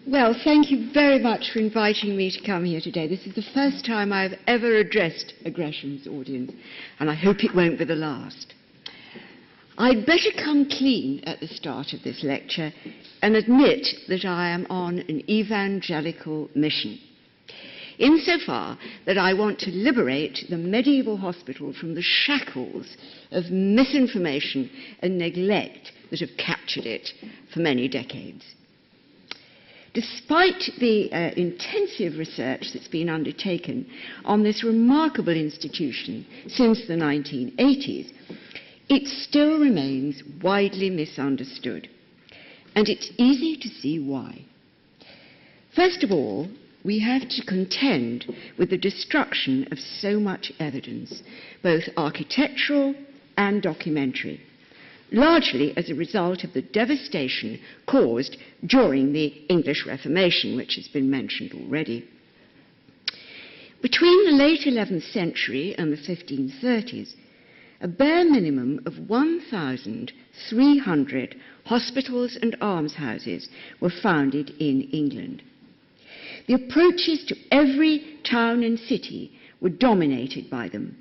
Well, thank you very much for inviting me to come here today. This is the first time I've ever addressed a Gresham's audience, and I hope it won't be the last. I'd better come clean at the start of this lecture and admit that I am on an evangelical mission, insofar that I want to liberate the medieval hospital from the shackles of misinformation and neglect that have captured it for many decades. Despite the intensive research that's been undertaken on this remarkable institution since the 1980s, it still remains widely misunderstood. And it's easy to see why. First of all, we have to contend with the destruction of so much evidence, both architectural and documentary, largely as a result of the devastation caused during the English Reformation, which has been mentioned already. Between the late 11th century and the 1530s, a bare minimum of 1,300 hospitals and almshouses were founded in England. The approaches to every town and city were dominated by them,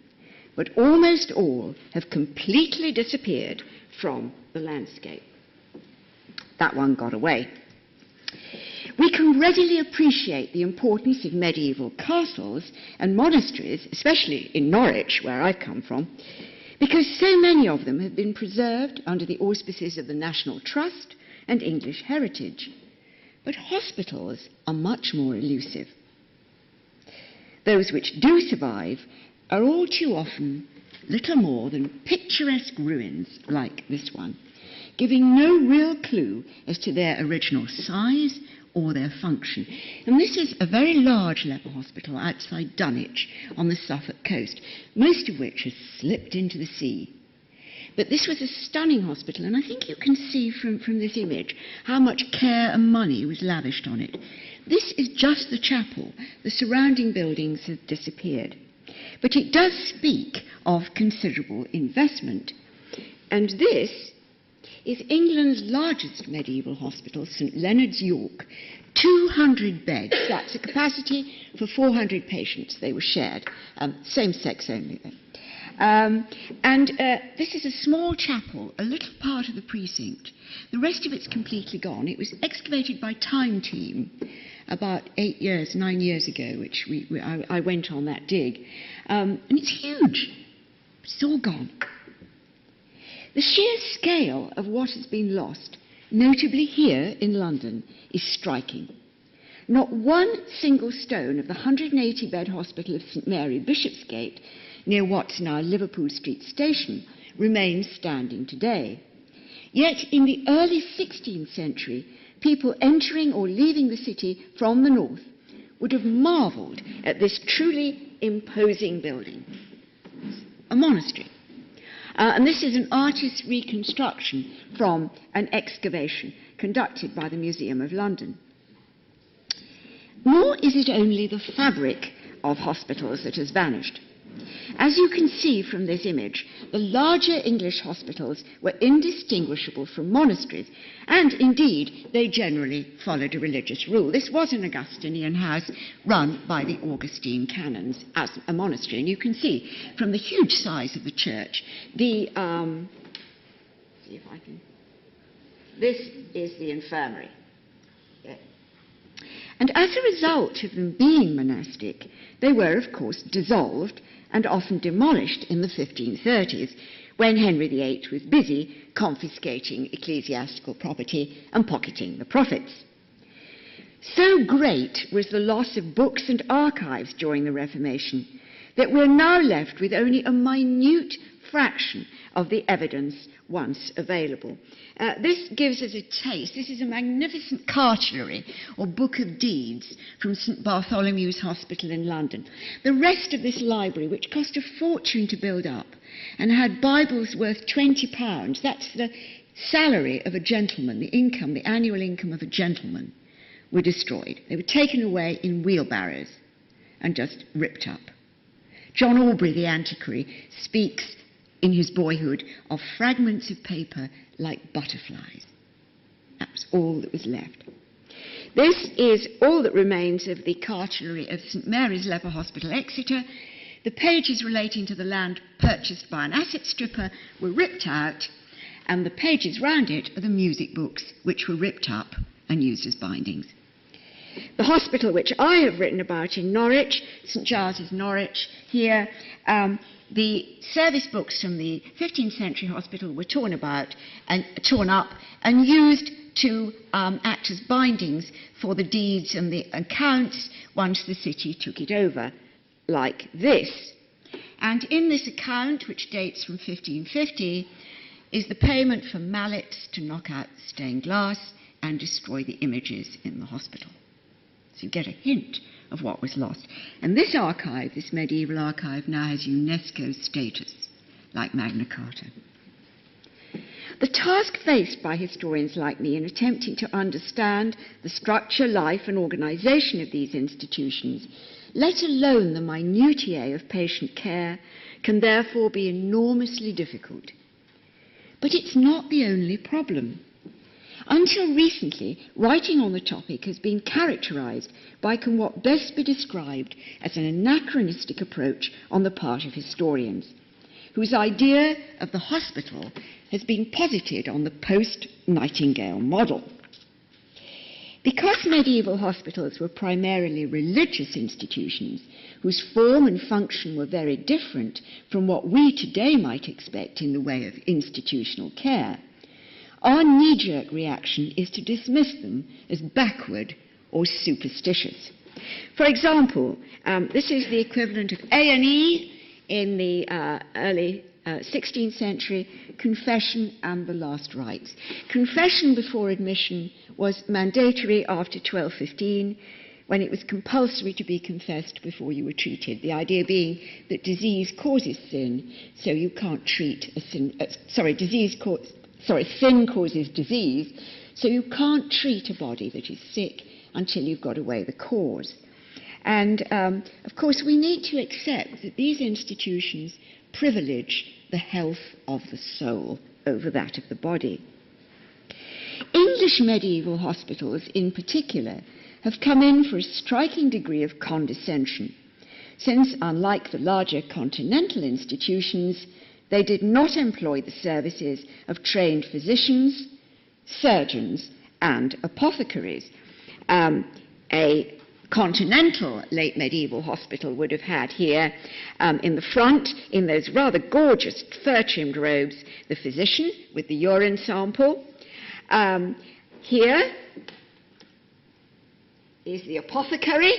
but almost all have completely disappeared from the landscape. That one got away. We can readily appreciate the importance of medieval castles and monasteries, especially in Norwich, where I come from, because so many of them have been preserved under the auspices of the National Trust and English heritage. But hospitals are much more elusive. Those which do survive are all too often little more than picturesque ruins like this one, giving no real clue as to their original size or their function. And this is a very large leper hospital outside Dunwich on the Suffolk coast, most of which has slipped into the sea. But this was a stunning hospital, and I think you can see from this image how much care and money was lavished on it. This is just the chapel. The surrounding buildings have disappeared. But it does speak of considerable investment. And this is England's largest medieval hospital, St Leonard's, York. 200 beds. That's a capacity for 400 patients. They were shared. Same sex only, though. This is a small chapel, a little part of the precinct. The rest of it's completely gone. It was excavated by Time Team about 9 years ago, which I went on that dig. And it's huge. It's all gone. The sheer scale of what has been lost, notably here in London, is striking. Not one single stone of the 180-bed hospital of St Mary, Bishopsgate, near what's now Liverpool Street Station, remains standing today. Yet in the early 16th century, people entering or leaving the city from the north would have marvelled at this truly imposing building. A monastery. And this is an artist's reconstruction from an excavation conducted by the Museum of London. Nor is it only the fabric of hospitals that has vanished. As you can see from this image, the larger English hospitals were indistinguishable from monasteries, and indeed they generally followed a religious rule. This was an Augustinian house run by the Augustine canons as a monastery, and you can see from the huge size of the church, this is the infirmary. Yeah. And as a result of them being monastic, they were, of course, dissolved and often demolished in the 1530s, when Henry VIII was busy confiscating ecclesiastical property and pocketing the profits. So great was the loss of books and archives during the Reformation that we're now left with only a minute fraction of the evidence once available. This gives us a taste. This is a magnificent cartulary, or book of deeds, from St Bartholomew's Hospital in London. The rest of this library, which cost a fortune to build up, and had Bibles worth £20, that's the salary of a gentleman, the annual income of a gentleman, were destroyed. They were taken away in wheelbarrows and just ripped up. John Aubrey, the antiquary, speaks in his boyhood of fragments of paper like butterflies. That was all that was left. This is all that remains of the cartulary of St Mary's Leper Hospital, Exeter. The pages relating to the land purchased by an asset stripper were ripped out, and the pages round it are the music books, which were ripped up and used as bindings. The hospital which I have written about in Norwich, St Giles's, Norwich, here, the service books from the 15th century hospital were torn up and used to act as bindings for the deeds and the accounts once the city took it over, like this. And in this account, which dates from 1550, is the payment for mallets to knock out stained glass and destroy the images in the hospital. So you get a hint of what was lost. And this archive, this medieval archive, now has UNESCO status, like Magna Carta. The task faced by historians like me in attempting to understand the structure, life and organisation of these institutions, let alone the minutiae of patient care, can therefore be enormously difficult. But it's not the only problem. Until recently, writing on the topic has been characterised by what best be described as an anachronistic approach on the part of historians, whose idea of the hospital has been posited on the post-Nightingale model. Because medieval hospitals were primarily religious institutions, whose form and function were very different from what we today might expect in the way of institutional care, our knee-jerk reaction is to dismiss them as backward or superstitious. For example, this is the equivalent of A&E in the early 16th century, confession and the last rites. Confession before admission was mandatory after 1215, when it was compulsory to be confessed before you were treated. The idea being that disease causes sin, so you can't treat a sin. Sin causes disease, so you can't treat a body that is sick until you've got away the cause. And, of course, we need to accept that these institutions privilege the health of the soul over that of the body. English medieval hospitals, in particular, have come in for a striking degree of condescension, since, unlike the larger continental institutions, they did not employ the services of trained physicians, surgeons, and apothecaries. A continental late medieval hospital would have had here in the front, in those rather gorgeous fur-trimmed robes, the physician with the urine sample. Here is the apothecary,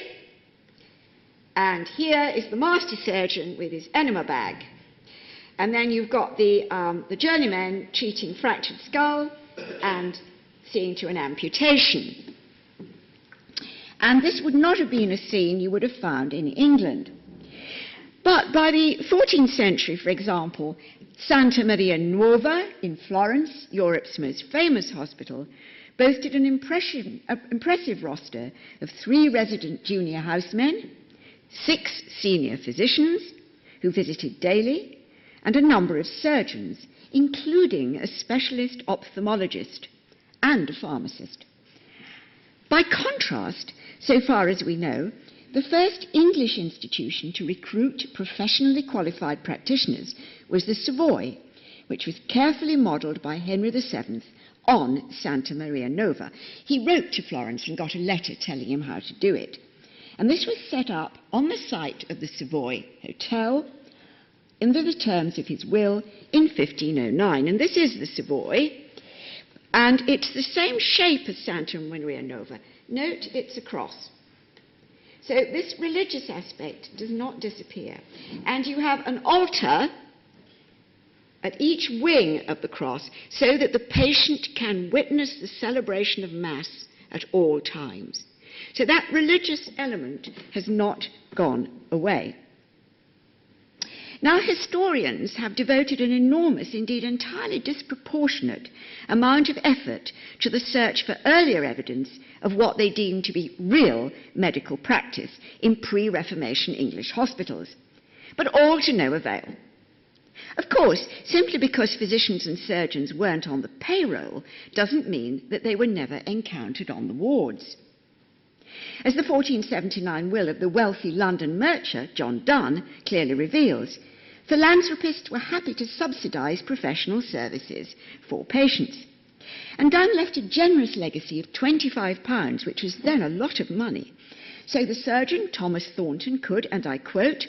and here is the master surgeon with his enema bag. And then you've got the journeyman treating fractured skull and seeing to an amputation. And this would not have been a scene you would have found in England. But by the 14th century, for example, Santa Maria Nuova in Florence, Europe's most famous hospital, boasted an impressive roster of 3 resident junior housemen, 6 senior physicians who visited daily, and a number of surgeons, including a specialist ophthalmologist and a pharmacist. By contrast, so far as we know, the first English institution to recruit professionally qualified practitioners was the Savoy, which was carefully modelled by Henry VII on Santa Maria Nuova. He wrote to Florence and got a letter telling him how to do it. And this was set up on the site of the Savoy Hotel, under the terms of his will, in 1509. And this is the Savoy, and it's the same shape as Santa Maria Nuova. Note it's a cross. So this religious aspect does not disappear. And you have an altar at each wing of the cross so that the patient can witness the celebration of Mass at all times. So that religious element has not gone away. Now, historians have devoted an enormous, indeed entirely disproportionate, amount of effort to the search for earlier evidence of what they deem to be real medical practice in pre-Reformation English hospitals, but all to no avail. Of course, simply because physicians and surgeons weren't on the payroll doesn't mean that they were never encountered on the wards. as the 1479 will of the wealthy London merchant John Donne clearly reveals. Philanthropists were happy to subsidise professional services for patients. And Donne left a generous legacy of £25, which was then a lot of money. So the surgeon, Thomas Thornton, could, and I quote,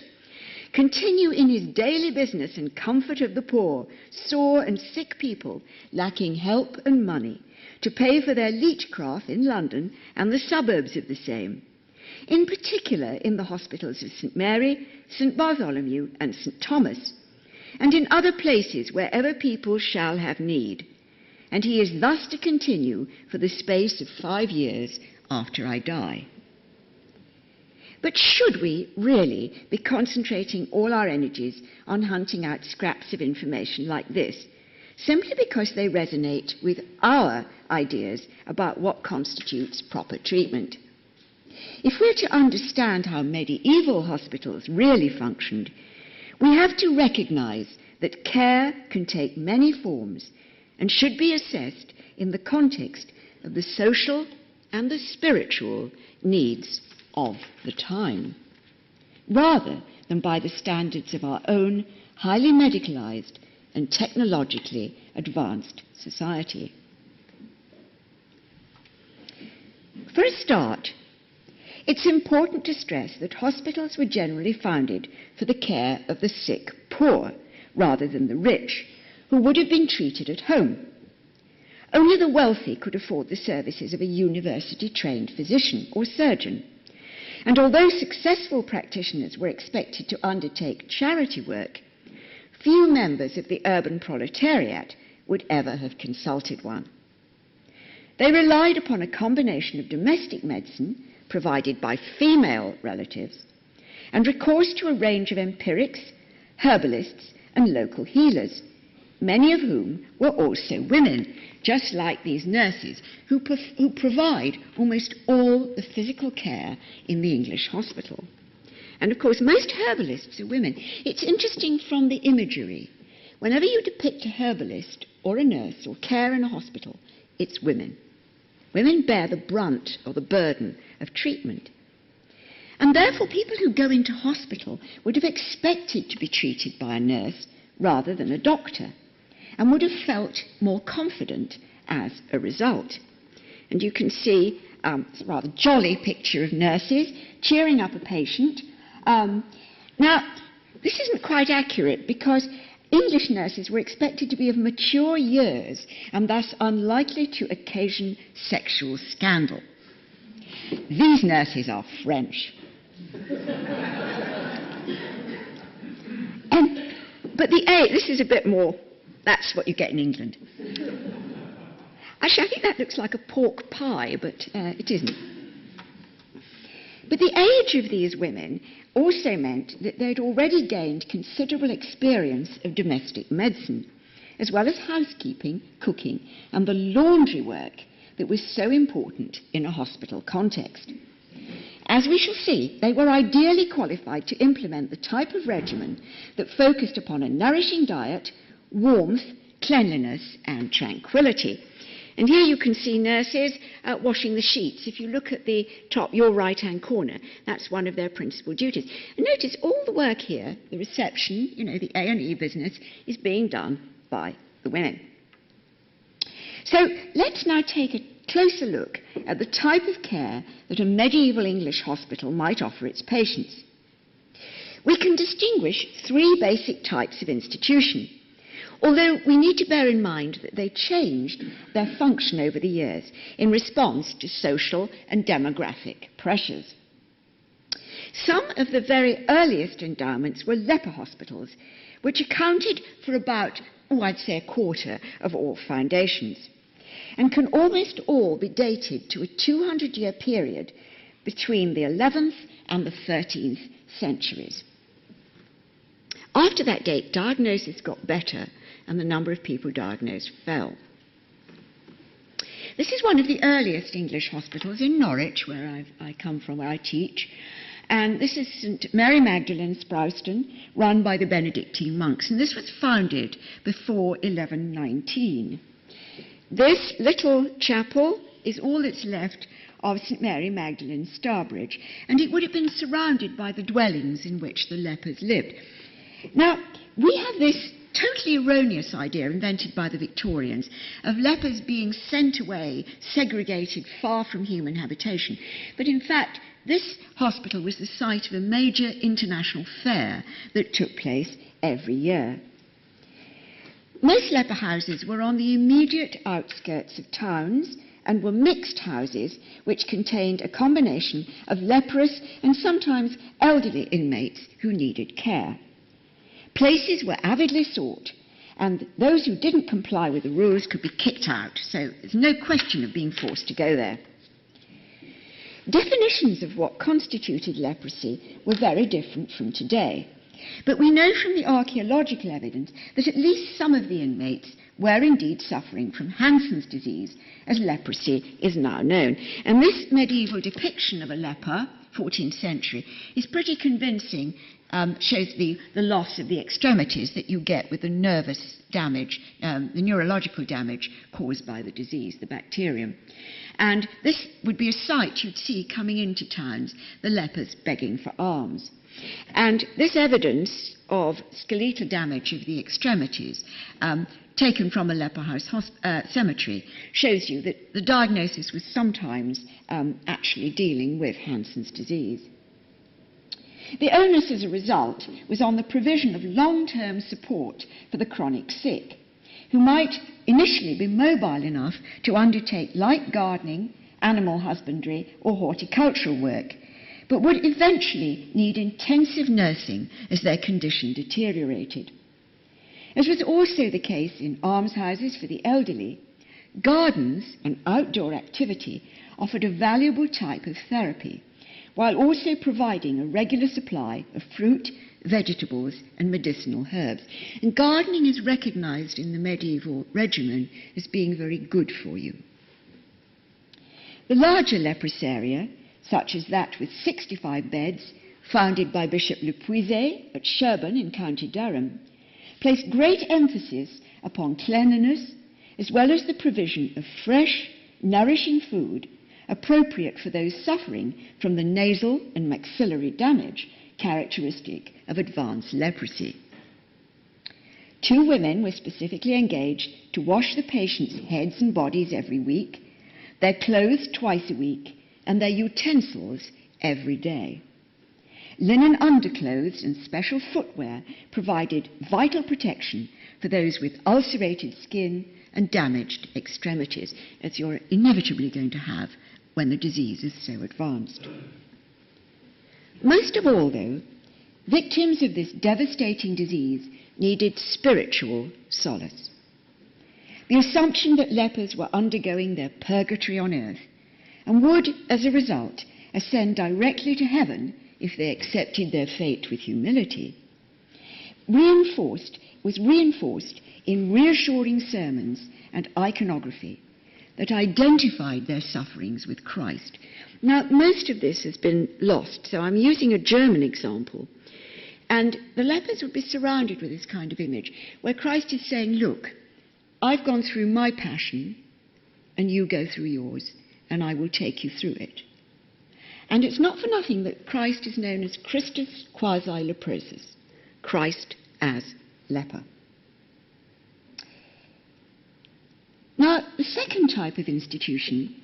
continue in his daily business and comfort of the poor, sore and sick people, lacking help and money, to pay for their leechcraft in London and the suburbs of the same, in particular in the hospitals of St. Mary, St. Bartholomew, and St. Thomas, and in other places wherever people shall have need. And he is thus to continue for the space of 5 years after I die. But should we really be concentrating all our energies on hunting out scraps of information like this, simply because they resonate with our ideas about what constitutes proper treatment? If we're to understand how medieval hospitals really functioned, we have to recognise that care can take many forms and should be assessed in the context of the social and the spiritual needs of the time, rather than by the standards of our own highly medicalised and technologically advanced society. For a start, it's important to stress that hospitals were generally founded for the care of the sick poor, rather than the rich, who would have been treated at home. Only the wealthy could afford the services of a university-trained physician or surgeon. And although successful practitioners were expected to undertake charity work, few members of the urban proletariat would ever have consulted one. They relied upon a combination of domestic medicine provided by female relatives and recourse to a range of empirics, herbalists, and local healers, many of whom were also women, just like these nurses, who provide almost all the physical care in the English hospital. And of course, most herbalists are women. It's interesting from the imagery. Whenever you depict a herbalist or a nurse or care in a hospital, it's women. Women bear the brunt or the burden of treatment. And therefore, people who go into hospital would have expected to be treated by a nurse rather than a doctor, and would have felt more confident as a result. And you can see a rather jolly picture of nurses cheering up a patient. Now, this isn't quite accurate because English nurses were expected to be of mature years and thus unlikely to occasion sexual scandal. These nurses are French. But this is a bit more. That's what you get in England. Actually, I think that looks like a pork pie, but it isn't. But the age of these women also meant that they'd already gained considerable experience of domestic medicine, as well as housekeeping, cooking, and the laundry work that was so important in a hospital context. As we shall see, they were ideally qualified to implement the type of regimen that focused upon a nourishing diet, warmth, cleanliness, and tranquility. And here you can see nurses washing the sheets. If you look at the top, your right-hand corner, that's one of their principal duties. And notice all the work here, the reception, the A&E business, is being done by the women. So let's now take a closer look at the type of care that a medieval English hospital might offer its patients. We can distinguish 3 basic types of institution, although we need to bear in mind that they changed their function over the years in response to social and demographic pressures. Some of the very earliest endowments were leper hospitals, which accounted for about, I'd say, a quarter of all foundations, and can almost all be dated to a 200-year period between the 11th and the 13th centuries. After that date, diagnosis got better and the number of people diagnosed fell. This is one of the earliest English hospitals in Norwich, where I come from, where I teach. And this is St. Mary Magdalene, Sprowston, run by the Benedictine monks. And this was founded before 1119. This little chapel is all that's left of St Mary Magdalene, Starbridge, and it would have been surrounded by the dwellings in which the lepers lived. Now, we have this totally erroneous idea invented by the Victorians of lepers being sent away, segregated far from human habitation. But in fact, this hospital was the site of a major international fair that took place every year. Most leper houses were on the immediate outskirts of towns and were mixed houses which contained a combination of leprous and sometimes elderly inmates who needed care. Places were avidly sought, and those who didn't comply with the rules could be kicked out, so there's no question of being forced to go there. Definitions of what constituted leprosy were very different from today, but we know from the archaeological evidence that at least some of the inmates were indeed suffering from Hansen's disease, as leprosy is now known. And this medieval depiction of a leper, 14th century, is pretty convincing. Shows the loss of the extremities that you get with the nervous damage, the neurological damage caused by the disease, the bacterium. And this would be a sight you'd see coming into towns, the lepers begging for alms. And this evidence of skeletal damage of the extremities, taken from a leper house cemetery, shows you that the diagnosis was sometimes actually dealing with Hansen's disease. The onus, as a result, was on the provision of long-term support for the chronic sick, who might initially be mobile enough to undertake light gardening, animal husbandry, or horticultural work, but would eventually need intensive nursing as their condition deteriorated. As was also the case in almshouses for the elderly, gardens and outdoor activity offered a valuable type of therapy, while also providing a regular supply of fruit, vegetables and medicinal herbs. And gardening is recognised in the medieval regimen as being very good for you. The larger leprosaria, such as that with 65 beds, founded by Bishop Le Puiset at Sherborne in County Durham, placed great emphasis upon cleanliness as well as the provision of fresh, nourishing food appropriate for those suffering from the nasal and maxillary damage characteristic of advanced leprosy. 2 women were specifically engaged to wash the patients' heads and bodies every week, their clothes twice a week, and their utensils every day. Linen underclothes and special footwear provided vital protection for those with ulcerated skin and damaged extremities, as you're inevitably going to have when the disease is so advanced. Most of all, though, victims of this devastating disease needed spiritual solace. The assumption that lepers were undergoing their purgatory on earth and would, as a result, ascend directly to heaven if they accepted their fate with humility, was reinforced in reassuring sermons and iconography that identified their sufferings with Christ. Now, most of this has been lost, so I'm using a German example. And the lepers would be surrounded with this kind of image, where Christ is saying, look, I've gone through my passion, and you go through yours, and I will take you through it. And it's not for nothing that Christ is known as Christus quasi leprosus, Christ as leper. Now, the second type of institution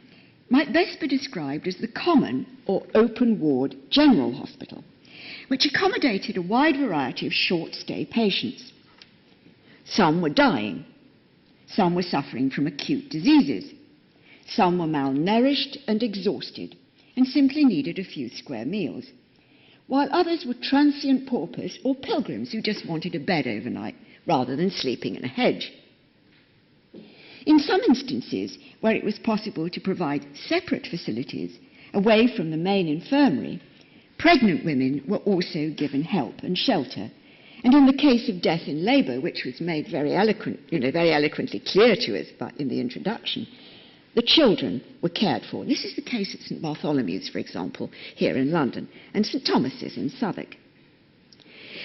might best be described as the common or open ward general hospital, which accommodated a wide variety of short-stay patients. Some were dying, some were suffering from acute diseases, some were malnourished and exhausted and simply needed a few square meals, while others were transient paupers or pilgrims who just wanted a bed overnight rather than sleeping in a hedge. In some instances, where it was possible to provide separate facilities away from the main infirmary, pregnant women were also given help and shelter. And in the case of death in labour, which was made very eloquently clear to us in the introduction, the children were cared for. This is the case at St Bartholomew's, for example, here in London, and St Thomas's in Southwark.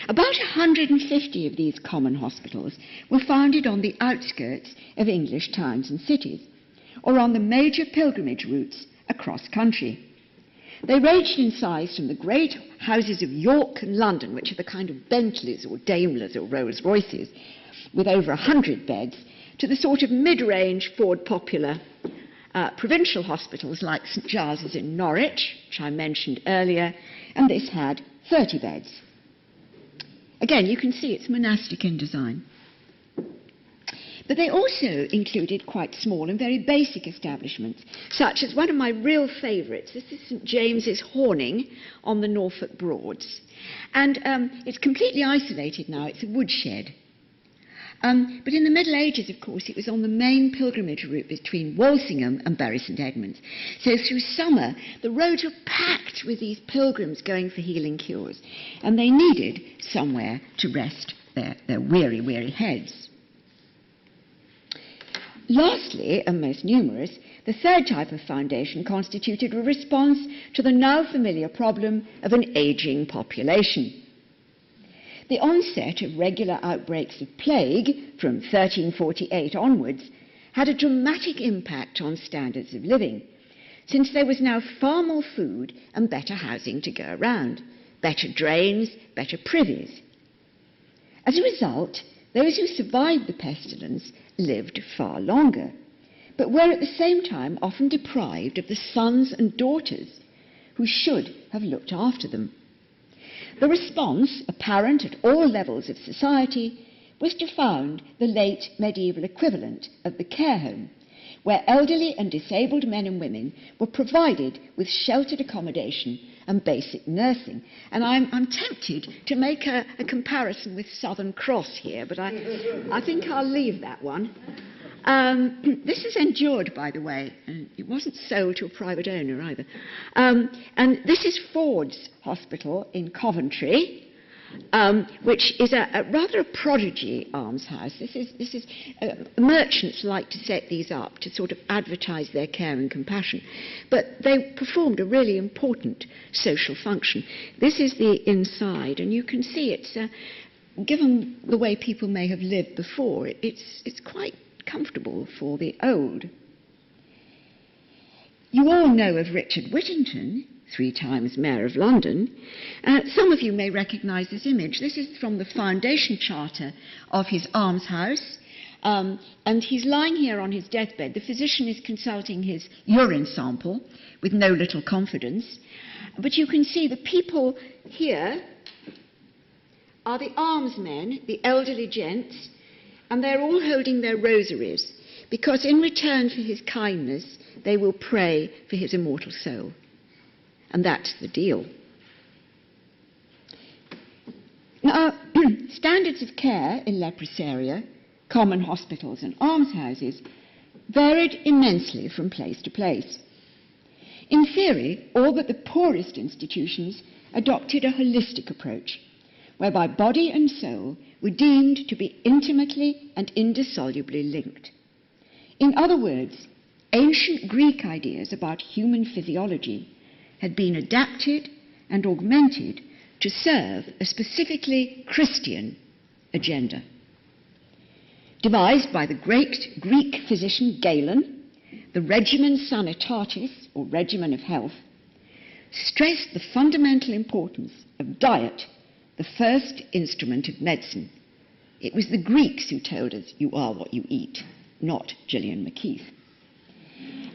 About 150 of these common hospitals were founded on the outskirts of English towns and cities, or on the major pilgrimage routes across country. They ranged in size from the great houses of York and London, which are the kind of Bentleys or Daimlers or Rolls-Royces, with over 100 beds, to the sort of mid-range Ford Popular provincial hospitals like St Giles's in Norwich, which I mentioned earlier, and this had 30 beds. Again, you can see it's monastic in design. But they also included quite small and very basic establishments, such as one of my real favourites. This is St James's Horning on the Norfolk Broads. And it's completely isolated now. It's a woodshed. But in the Middle Ages, of course, it was on the main pilgrimage route between Walsingham and Bury St Edmunds. So through summer, the roads were packed with these pilgrims going for healing cures. And they needed somewhere to rest their weary, weary heads. Lastly, and most numerous, the third type of foundation constituted a response to the now familiar problem of an ageing population. The onset of regular outbreaks of plague from 1348 onwards had a dramatic impact on standards of living, since there was now far more food and better housing to go around, better drains, better privies. As a result, those who survived the pestilence lived far longer, but were at the same time often deprived of the sons and daughters who should have looked after them. The response, apparent at all levels of society, was to found the late medieval equivalent of the care home, where elderly and disabled men and women were provided with sheltered accommodation and basic nursing. And I'm tempted to make a comparison with Southern Cross here, but I think I'll leave that one. This has endured, by the way, and it wasn't sold to a private owner either. And this is Ford's Hospital in Coventry, which is rather a prodigy almshouse. Merchants like to set these up to sort of advertise their care and compassion, but they performed a really important social function. This is the inside, and you can see it's, given the way people may have lived before, it's quite comfortable for the old. You all know of Richard Whittington, 3 times Mayor of London. Some of you may recognise this image. This is from the foundation charter of his almshouse, and he's lying here on his deathbed. The physician is consulting his urine sample with no little confidence, but you can see the people here are the almsmen, the elderly gents, and they're all holding their rosaries, because in return for his kindness, they will pray for his immortal soul. And that's the deal. Now, standards of care in leprosaria, common hospitals and almshouses varied immensely from place to place. In theory, all but the poorest institutions adopted a holistic approach, whereby body and soul were deemed to be intimately and indissolubly linked. In other words, ancient Greek ideas about human physiology had been adapted and augmented to serve a specifically Christian agenda. Devised by the great Greek physician Galen, the regimen sanitatis, or regimen of health, stressed the fundamental importance of diet, the first instrument of medicine. It was the Greeks who told us you are what you eat, not Gillian McKeith.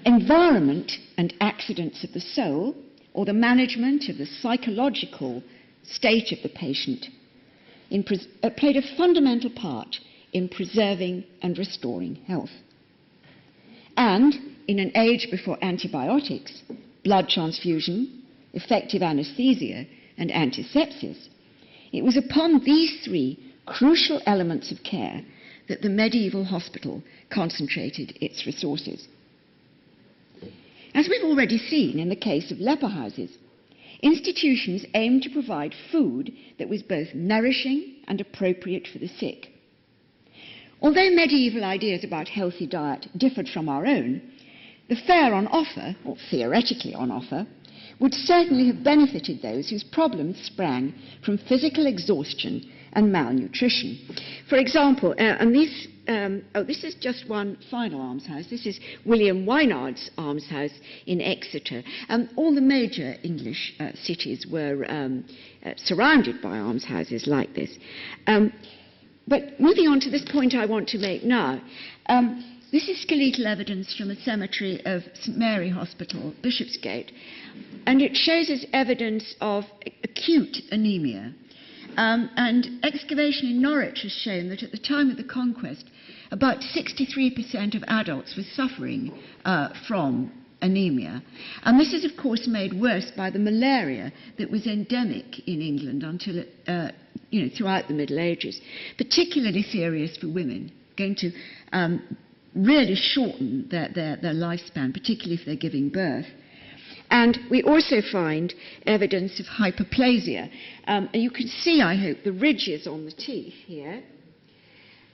Environment and accidents of the soul, or the management of the psychological state of the patient, played a fundamental part in preserving and restoring health. And in an age before antibiotics, blood transfusion, effective anesthesia, and antisepsis, it was upon these 3 crucial elements of care that the medieval hospital concentrated its resources. As we've already seen in the case of leper houses, institutions aimed to provide food that was both nourishing and appropriate for the sick. Although medieval ideas about healthy diet differed from our own, the fare on offer, or theoretically on offer, would certainly have benefited those whose problems sprang from physical exhaustion and malnutrition. For example, this is just one final almshouse. This is William Wynard's almshouse in Exeter. All the major English cities were surrounded by almshouses like this. But moving on to this point I want to make now, this is skeletal evidence from a cemetery of St Mary Hospital, Bishopsgate, and it shows us evidence of acute anemia. And excavation in Norwich has shown that at the time of the conquest, about 63% of adults were suffering from anemia. And this is, of course, made worse by the malaria that was endemic in England until throughout the Middle Ages, particularly serious for women, going to really shorten their lifespan, particularly if they're giving birth. And we also find evidence of hyperplasia. And you can see, I hope, the ridges on the teeth here.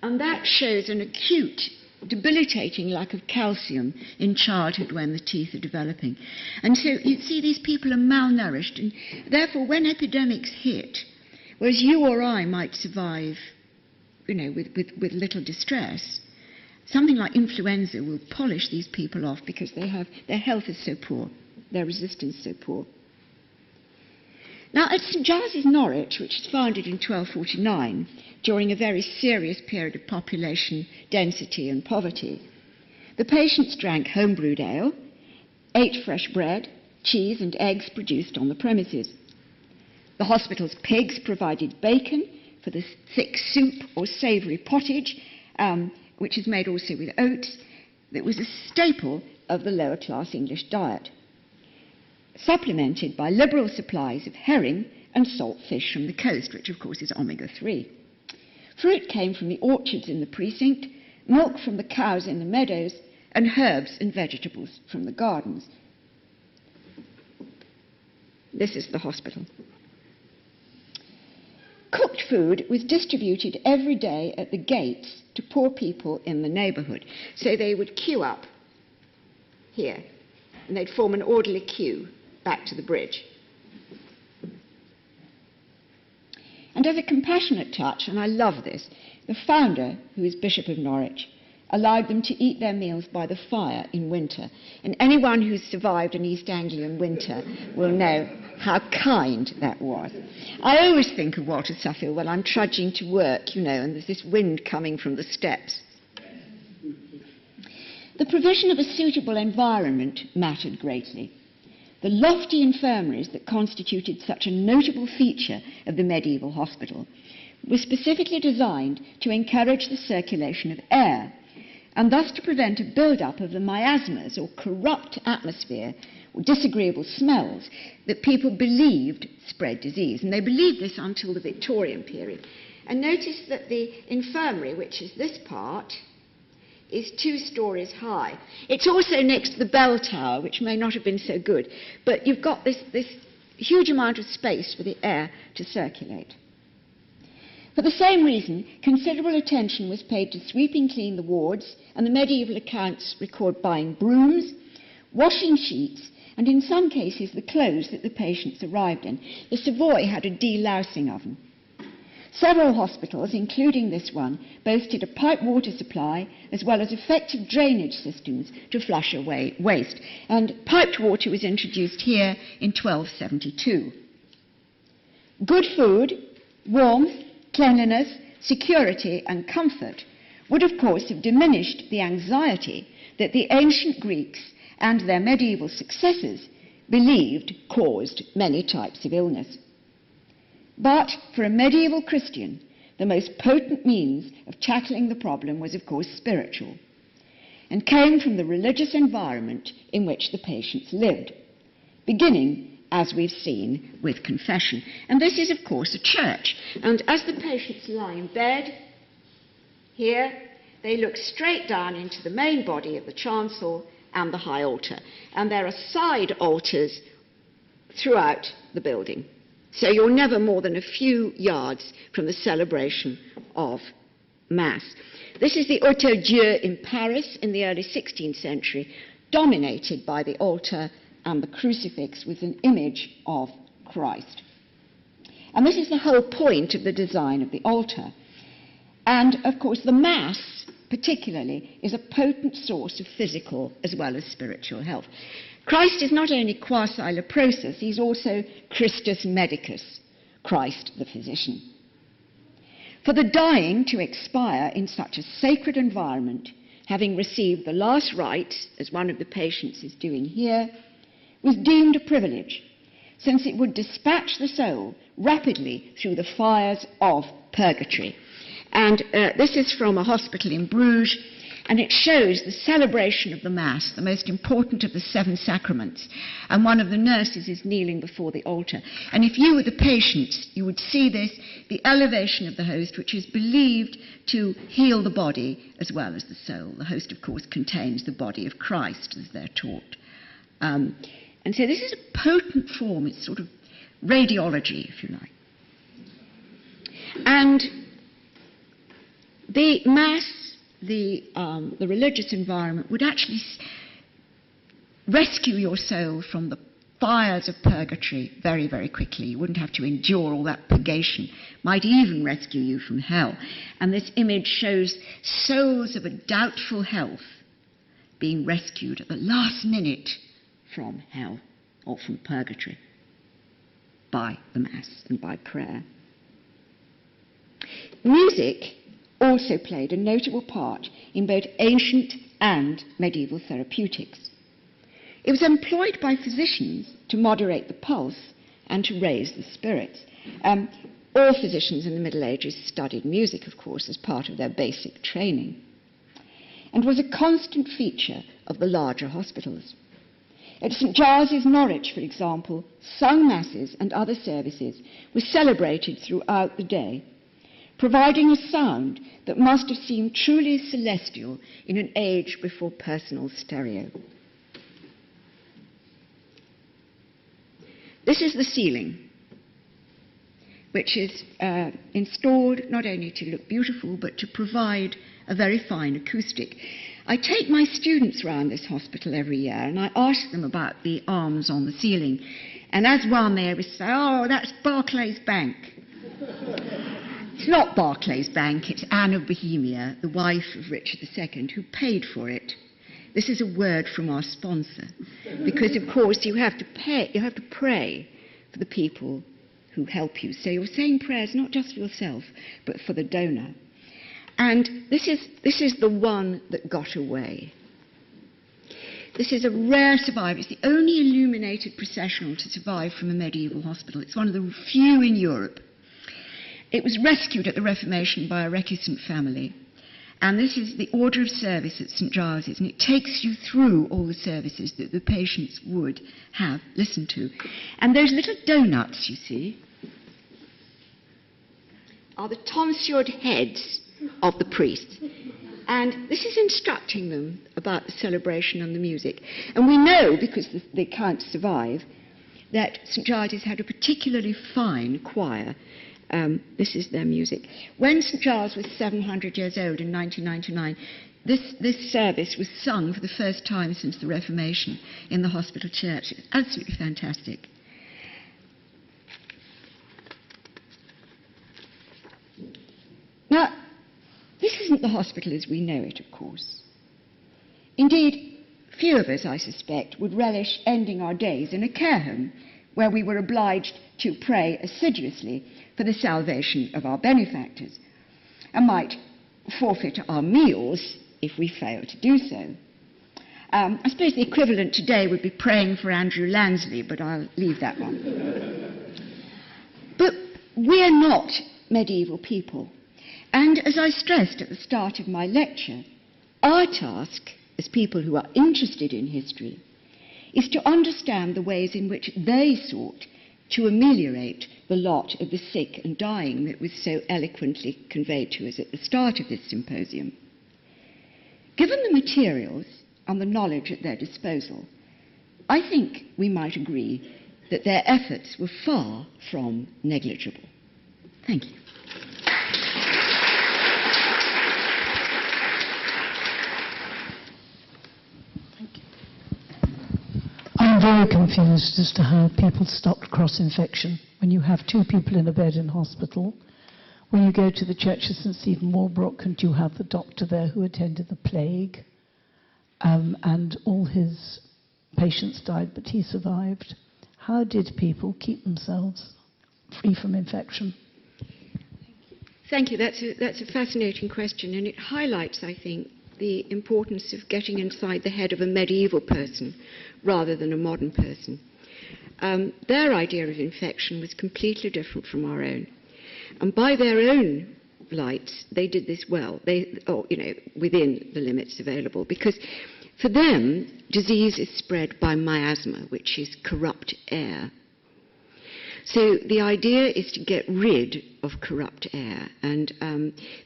And that shows an acute, debilitating lack of calcium in childhood when the teeth are developing. And so you see these people are malnourished. And therefore, when epidemics hit, whereas you or I might survive, with little distress, something like influenza will polish these people off because their health is so poor. Their resistance so poor. Now, at St Giles's, Norwich, which was founded in 1249, during a very serious period of population density and poverty, the patients drank home-brewed ale, ate fresh bread, cheese and eggs produced on the premises. The hospital's pigs provided bacon for the thick soup or savoury pottage, which is made also with oats, that was a staple of the lower-class English diet, supplemented by liberal supplies of herring and salt fish from the coast, which of course is omega-3. Fruit came from the orchards in the precinct, milk from the cows in the meadows, and herbs and vegetables from the gardens. This is the hospital. Cooked food was distributed every day at the gates to poor people in the neighbourhood. So they would queue up here, and they'd form an orderly queue back to the bridge. And as a compassionate touch, and I love this, the founder, who is Bishop of Norwich, allowed them to eat their meals by the fire in winter. And anyone who's survived an East Anglian winter will know how kind that was. I always think of Walter Suffield when I'm trudging to work, and there's this wind coming from the steps. The provision of a suitable environment mattered greatly. The lofty infirmaries that constituted such a notable feature of the medieval hospital were specifically designed to encourage the circulation of air, and thus to prevent a build-up of the miasmas, or corrupt atmosphere, or disagreeable smells, that people believed spread disease. And they believed this until the Victorian period. And notice that the infirmary, which is this part, is 2 stories high. It's also next to the bell tower, which may not have been so good, but you've got this huge amount of space for the air to circulate. For the same reason, considerable attention was paid to sweeping clean the wards, and the medieval accounts record buying brooms, washing sheets, and in some cases the clothes that the patients arrived in. The Savoy had a delousing oven. Several hospitals, including this one, boasted a pipe water supply as well as effective drainage systems to flush away waste. And piped water was introduced here in 1272. Good food, warmth, cleanliness, security and comfort would of course have diminished the anxiety that the ancient Greeks and their medieval successors believed caused many types of illness. But for a medieval Christian, the most potent means of tackling the problem was, of course, spiritual, and came from the religious environment in which the patients lived, beginning, as we've seen, with confession. And this is, of course, a church. And as the patients lie in bed, here, they look straight down into the main body of the chancel and the high altar. And there are side altars throughout the building. So you're never more than a few yards from the celebration of Mass. This is the Hôtel Dieu in Paris in the early 16th century, dominated by the altar and the crucifix with an image of Christ. And this is the whole point of the design of the altar. And, of course, the Mass, particularly, is a potent source of physical as well as spiritual health. Christ is not only quasi-leprosus, he's also Christus medicus, Christ the physician. For the dying to expire in such a sacred environment, having received the last rites, as one of the patients is doing here, was deemed a privilege, since it would dispatch the soul rapidly through the fires of purgatory. And this is from a hospital in Bruges, and it shows the celebration of the Mass, the most important of the 7 sacraments. And one of the nurses is kneeling before the altar. And if you were the patients, you would see this, the elevation of the host, which is believed to heal the body as well as the soul. The host, of course, contains the body of Christ, as they're taught. And so this is a potent form. It's sort of radiology, if you like. And the Mass, the religious environment, would actually rescue your soul from the fires of purgatory very, very quickly. You wouldn't have to endure all that purgation. Might even rescue you from hell. And this image shows souls of a doubtful health being rescued at the last minute from hell or from purgatory by the Mass and by prayer. Music also played a notable part in both ancient and medieval therapeutics. It was employed by physicians to moderate the pulse and to raise the spirits. All physicians in the Middle Ages studied music, of course, as part of their basic training, and was a constant feature of the larger hospitals. At St. Giles's, Norwich, for example, sung masses and other services were celebrated throughout the day, providing a sound that must have seemed truly celestial in an age before personal stereo. This is the ceiling, which is installed not only to look beautiful, but to provide a very fine acoustic. I take my students round this hospital every year, and I ask them about the arms on the ceiling. And as one, they always say, "Oh, that's Barclays Bank." It's not Barclays Bank, it's Anne of Bohemia, the wife of Richard II, who paid for it. This is a word from our sponsor, because of course you have to pray for the people who help you. So you're saying prayers not just for yourself, but for the donor. And this is the one that got away. This is a rare survivor. It's the only illuminated processional to survive from a medieval hospital. It's one of the few in Europe. It was rescued at the Reformation by a recusant family. And this is the order of service at St. Giles's, and it takes you through all the services that the patients would have listened to. And those little donuts, you see, are the tonsured heads of the priests. And this is instructing them about the celebration and the music. And we know, because the accounts survive, that St. Giles's had a particularly fine choir. This is their music. When St. Giles was 700 years old in 1999, this service was sung for the first time since the Reformation in the hospital church. It's absolutely fantastic. Now, this isn't the hospital as we know it, of course. Indeed, few of us, I suspect, would relish ending our days in a care home where we were obliged to pray assiduously for the salvation of our benefactors, and might forfeit our meals if we fail to do so. I suppose the equivalent today would be praying for Andrew Lansley, but I'll leave that one. But we're not medieval people. And as I stressed at the start of my lecture, our task as people who are interested in history is to understand the ways in which they sought to ameliorate the lot of the sick and dying that was so eloquently conveyed to us at the start of this symposium. Given the materials and the knowledge at their disposal, I think we might agree that their efforts were far from negligible. Thank you. I'm very confused as to how people stopped cross-infection. when you have two people in a bed in hospital. When you go to the Church of St. Stephen, Walbrook, and you have the doctor there who attended the plague, and all his patients died, but he survived. How did people keep themselves free from infection? Thank you. That's a fascinating question, and it highlights, I think, the importance of getting inside the head of a medieval person rather than a modern person. Their idea of infection was completely different from our own. And by their own lights, they did this well, within the limits available. Because for them, disease is spread by miasma, which is corrupt air. So the idea is to get rid of corrupt air. And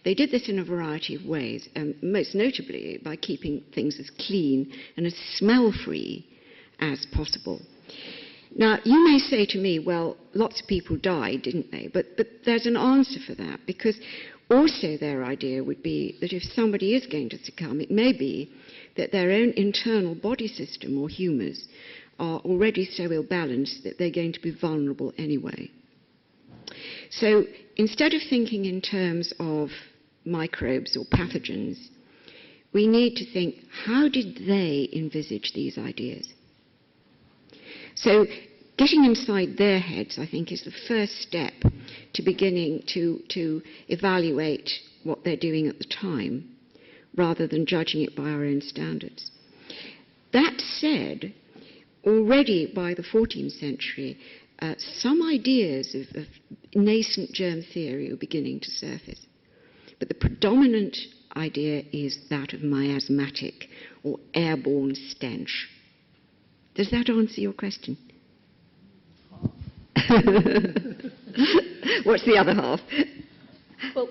they did this in a variety of ways, most notably by keeping things as clean and as smell-free as possible. Now, you may say to me, well, lots of people died, didn't they? But there's an answer for that, because also their idea would be that if somebody is going to succumb, it may be that their own internal body system or humours are already so ill-balanced that they're going to be vulnerable anyway. So instead of thinking in terms of microbes or pathogens, we need to think, how did they envisage these ideas? So getting inside their heads, I think, is the first step to beginning to evaluate what they're doing at the time, rather than judging it by our own standards. That said, already by the 14th century, some ideas of nascent germ theory were beginning to surface. But the predominant idea is that of miasmatic or airborne stench. Does that answer your question? What's the other half? Well,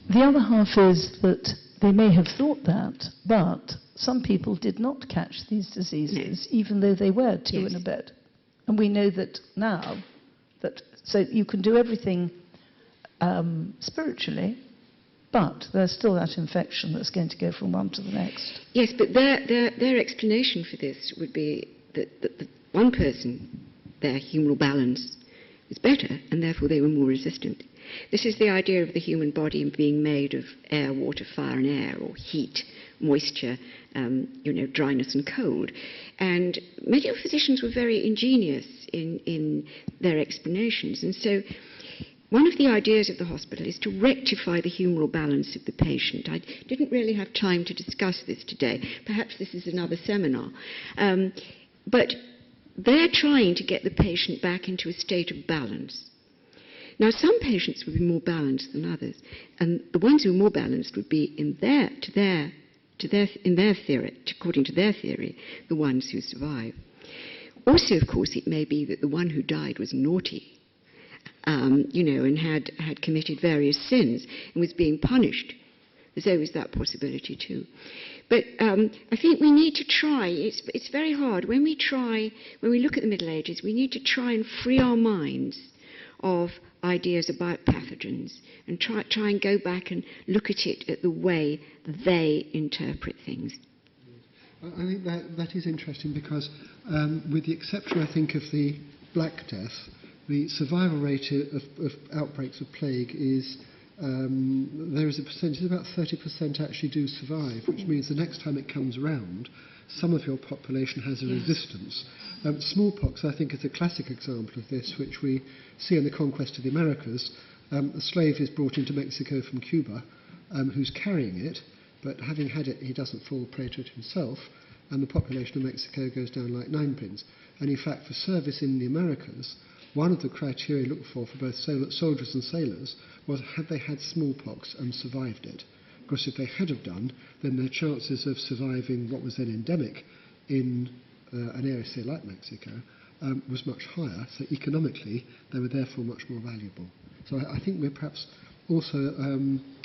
the other half is that they may have thought that, but some people did not catch these diseases, even though they were two in a bed. And we know that now, so you can do everything spiritually, but there's still that infection that's going to go from one to the next. Yes, but their explanation for this would be that one person, their humoral balance was better, and therefore they were more resistant. This is the idea of the human body being made of air, water, fire, and air, or heat, moisture, dryness and cold. And medical physicians were very ingenious in their explanations. And so one of the ideas of the hospital is to rectify the humoral balance of the patient. I didn't really have time to discuss this today. Perhaps this is another seminar. But they're trying to get the patient back into a state of balance. Now, some patients would be more balanced than others, and the ones who are more balanced would be, according to their theory, the ones who survive. Also, of course, it may be that the one who died was naughty, and had committed various sins and was being punished. There's always that possibility too. But I think we need to try. It's very hard when we look at the Middle Ages. We need to try and free our minds of ideas about pathogens and try and go back and look at it at the way they interpret things. I think that is interesting because with the exception, I think, of the Black Death, the survival rate of outbreaks of plague is, there is a percentage, about 30% actually do survive, which means the next time it comes around, some of your population has a resistance. Smallpox, I think, is a classic example of this, which we see in the conquest of the Americas. A slave is brought into Mexico from Cuba, who's carrying it, but having had it, he doesn't fall prey to it himself, and the population of Mexico goes down like ninepins. And in fact, for service in the Americas, one of the criteria looked for both soldiers and sailors was had they had smallpox and survived it. Because if they had have done, then their chances of surviving what was then endemic in an area, say, like Mexico, was much higher. So economically, they were therefore much more valuable. So I think we're perhaps also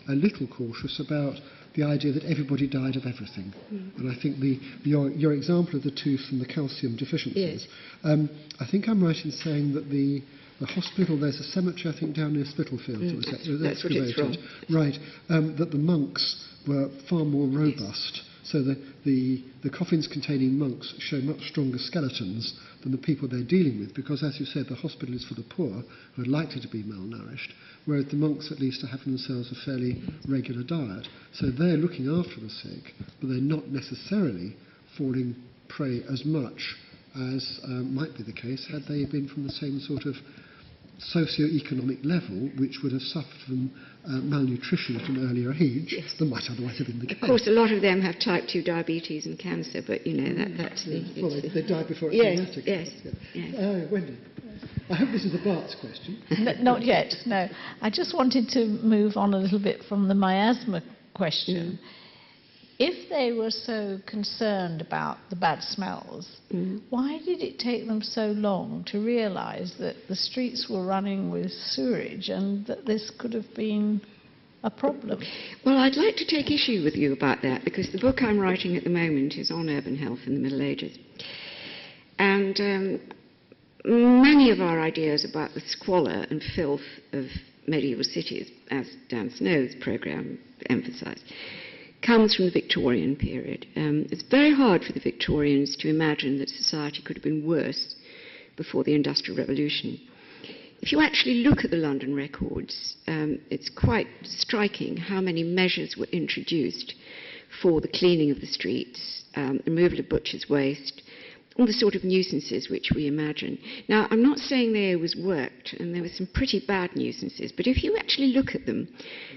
a little cautious about the idea that everybody died of everything. And I think your example of the tooth and the calcium deficiencies, I think I'm right in saying that the hospital, there's a cemetery, I think, down near Spitalfields. That's what it's from. Right. That the monks were far more robust So the coffins containing monks show much stronger skeletons than the people they're dealing with, because, as you said, the hospital is for the poor who are likely to be malnourished, whereas the monks at least are having themselves a fairly regular diet. So they're looking after the sick, but they're not necessarily falling prey as much as might be the case had they been from the same sort of socio-economic level, which would have suffered from malnutrition at an earlier age than might otherwise have been the case. Of course, a lot of them have type 2 diabetes and cancer, but, you know, that's the... Well, they died before it's yes, genetic. yes. Wendy, I hope this is a Bart's question. Not yet, no. I just wanted to move on a little bit from the miasma question. If they were so concerned about the bad smells, why did it take them so long to realise that the streets were running with sewerage and that this could have been a problem? Well, I'd like to take issue with you about that, because the book I'm writing at the moment is on urban health in the Middle Ages. And many of our ideas about the squalor and filth of medieval cities, as Dan Snow's programme emphasised, comes from the Victorian period. It's very hard for the Victorians to imagine that society could have been worse before the Industrial Revolution. If you actually look at the London records, it's quite striking how many measures were introduced for the cleaning of the streets, removal of butcher's waste, all the sort of nuisances which we imagine. Now, I'm not saying they always worked, and there were some pretty bad nuisances, but if you actually look at them,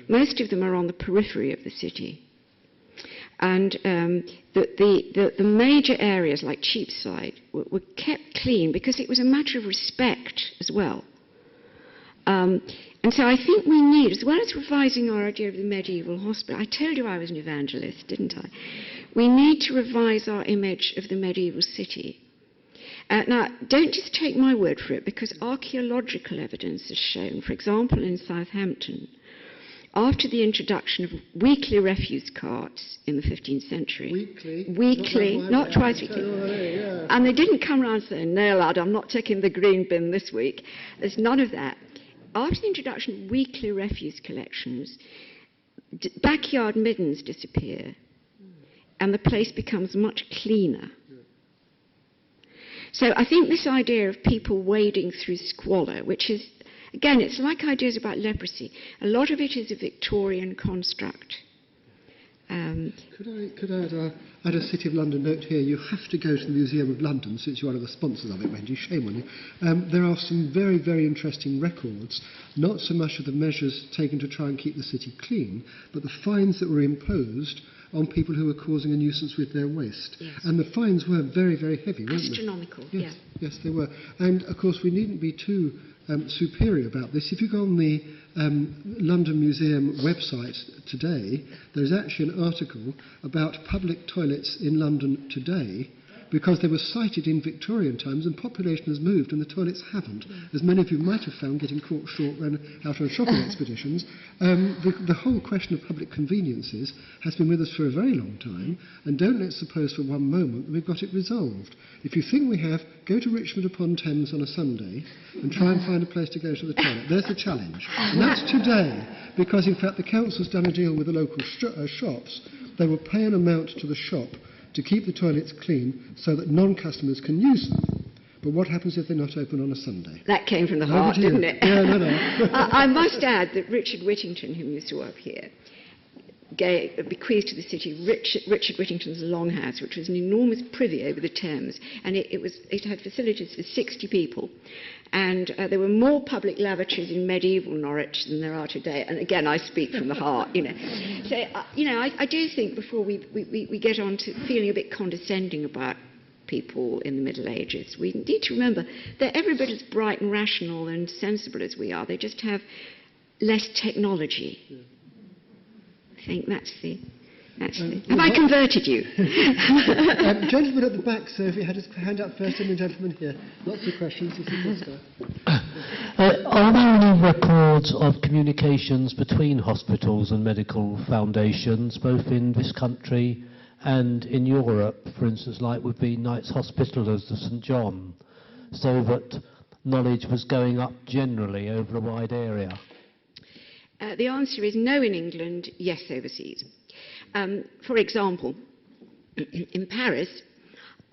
most of them are on the periphery of the city. And the major areas like Cheapside were kept clean because it was a matter of respect as well. And so I think we need, as well as revising our idea of the medieval hospital, I told you I was an evangelist, didn't I? We need to revise our image of the medieval city. Now, don't just take my word for it, because archaeological evidence has shown, for example, in Southampton, after the introduction of weekly refuse carts in the 15th century. Weekly, not twice weekly. And they didn't come around saying, no, lad, I'm not taking the green bin this week. There's none of that. After the introduction of weekly refuse collections, backyard middens disappear, and the place becomes much cleaner. So I think this idea of people wading through squalor, which is, again, it's like ideas about leprosy. A lot of it is a Victorian construct. Could I add a City of London note here? You have to go to the Museum of London, since you're one of the sponsors of it, Wendy. Shame on you. There are some very, very interesting records, not so much of the measures taken to try and keep the city clean, but the fines that were imposed on people who were causing a nuisance with their waste. Yes. And the fines were very, very heavy, weren't they? Astronomical, yes, yes, they were. And, of course, we needn't be too superior about this. If you go on the London Museum website today, there's actually an article about public toilets in London today, because they were sited in Victorian times and population has moved and the toilets haven't, as many of you might have found getting caught short when out on shopping expeditions. The whole question of public conveniences has been with us for a very long time, and don't let's suppose for one moment that we've got it resolved. If you think we have, go to Richmond upon Thames on a Sunday and try and find a place to go to the toilet. There's the challenge. And that's today, because in fact the council's done a deal with the local shops. They will pay an amount to the shop to keep the toilets clean so that non-customers can use them. But what happens if they're not open on a Sunday? That came from the heart, didn't it? Yeah, no. I must add that Richard Whittington, whom you saw up here, bequeathed to the city Richard Whittington's Longhouse, which was an enormous privy over the Thames, and it had facilities for 60 people. And there were more public lavatories in medieval Norwich than there are today. And again, I speak from the heart, you know. So, I do think before we get on to feeling a bit condescending about people in the Middle Ages, we need to remember they're every bit as bright and rational and sensible as we are. They just have less technology. Yeah. I think that's the... Have I converted you? Gentleman at the back, sir, if you had his hand up first, and the gentleman here. Lots of questions. Are there any records of communications between hospitals and medical foundations, both in this country and in Europe, for instance, like would be Knights Hospitallers of St John, so that knowledge was going up generally over a wide area? The answer is no in England, yes overseas. For example, in Paris,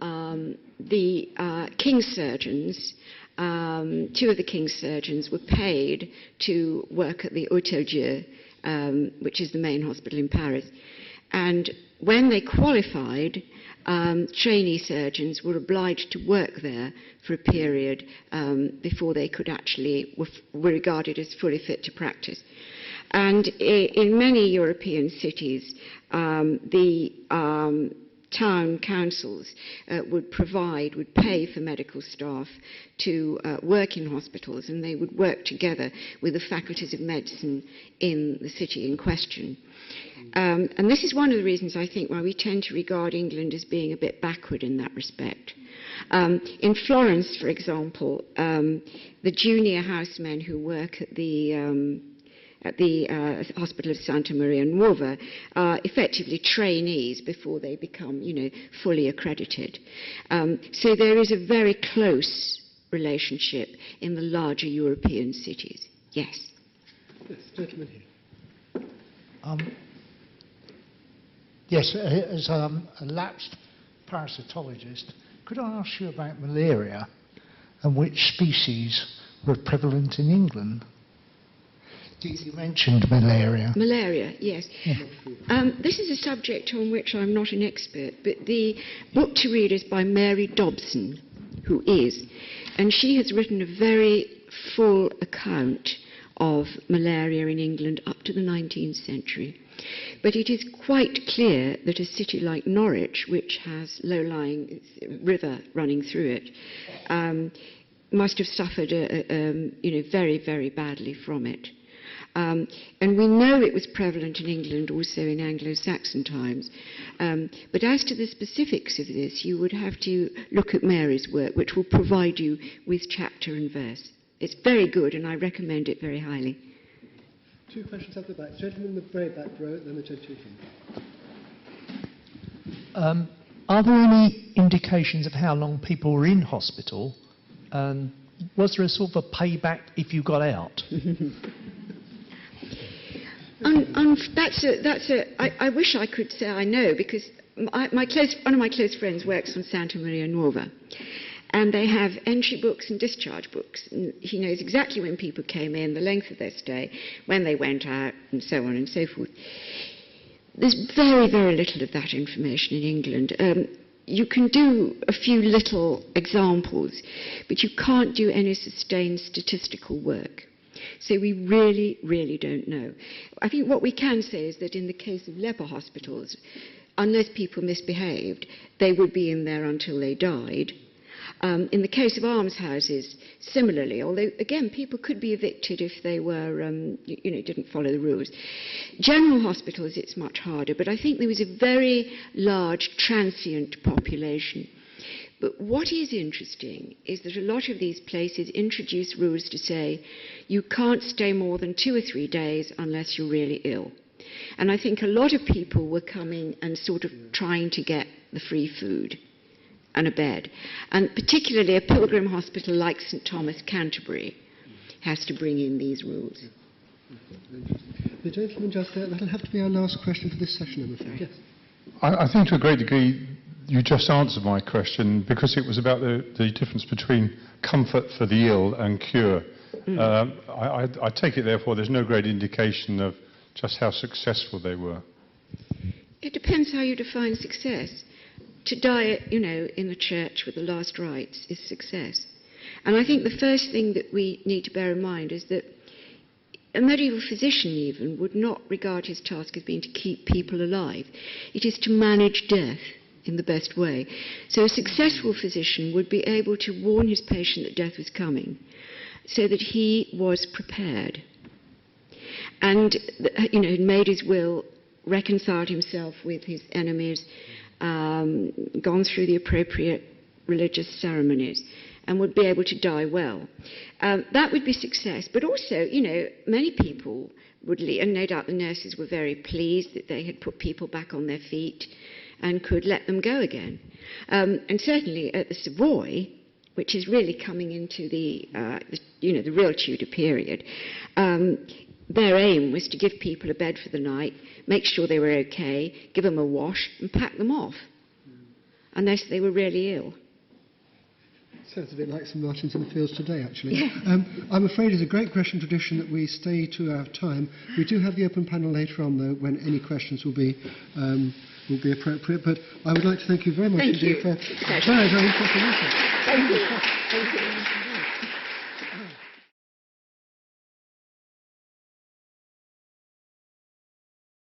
the king's surgeons, two of the king's surgeons were paid to work at the Hôtel Dieu, which is the main hospital in Paris. And when they qualified, trainee surgeons were obliged to work there for a period before they could actually were regarded as fully fit to practice. And in many European cities, the town councils would pay for medical staff to work in hospitals, and they would work together with the faculties of medicine in the city in question. And this is one of the reasons, I think, why we tend to regard England as being a bit backward in that respect. In Florence, for example, the junior housemen who work at the Hospital of Santa Maria Nuova are effectively trainees before they become, fully accredited. So there is a very close relationship in the larger European cities. Yes. Yes, gentleman here. Yes, as a lapsed parasitologist, could I ask you about malaria and which species were prevalent in England? You mentioned malaria. Malaria, yes. Yeah. This is a subject on which I'm not an expert, but the book to read is by Mary Dobson, who is, and she has written a very full account of malaria in England up to the 19th century. But it is quite clear that a city like Norwich, which has low-lying river running through it, must have suffered very, very badly from it. And we know it was prevalent in England also in Anglo-Saxon times. But as to the specifics of this, you would have to look at Mary's work, which will provide you with chapter and verse. It's very good, and I recommend it very highly. Two questions at the back. Gentleman in the very back row, then the gentleman. Are there any indications of how long people were in hospital? And was there a sort of a payback if you got out? I wish I could say I know, because one of my close friends works on Santa Maria Nuova, and they have entry books and discharge books. And he knows exactly when people came in, the length of their stay, when they went out, and so on and so forth. There's very, very little of that information in England. You can do a few little examples, but you can't do any sustained statistical work. So we really, really don't know. I think what we can say is that in the case of leper hospitals, unless people misbehaved, they would be in there until they died. In the case of almshouses, similarly, although, again, people could be evicted if they were, didn't follow the rules. General hospitals, it's much harder, but I think there was a very large transient population. But what is interesting is that a lot of these places introduce rules to say you can't stay more than 2 or 3 days unless you're really ill. And I think a lot of people were coming and sort of trying to get the free food and a bed. And particularly a pilgrim hospital like St Thomas, Canterbury, has to bring in these rules. The gentleman just there, that'll have to be our last question for this session, I'm afraid. Yes. I think to a great degree you just answered my question, because it was about the difference between comfort for the ill and cure. I take it, therefore, there's no great indication of just how successful they were. It depends how you define success. To die, in the church with the last rites is success. And I think the first thing that we need to bear in mind is that a medieval physician even would not regard his task as being to keep people alive. It is to manage death in the best way. So a successful physician would be able to warn his patient that death was coming so that he was prepared. And, made his will, reconciled himself with his enemies, gone through the appropriate religious ceremonies, and would be able to die well. That would be success. But also, many people would leave, and no doubt the nurses were very pleased that they had put people back on their feet and could let them go again. And certainly at the Savoy, which is really coming into the real Tudor period, their aim was to give people a bed for the night, make sure they were okay, give them a wash, and pack them off. unless they were really ill. Sounds a bit like St Martin's in the Fields today, actually. I'm afraid it's a great Gresham tradition that we stay to our time. We do have the open panel later on, though, when any questions will be appropriate. But I would like to thank you very much indeed for very, very interesting input. Thank you. Thank you.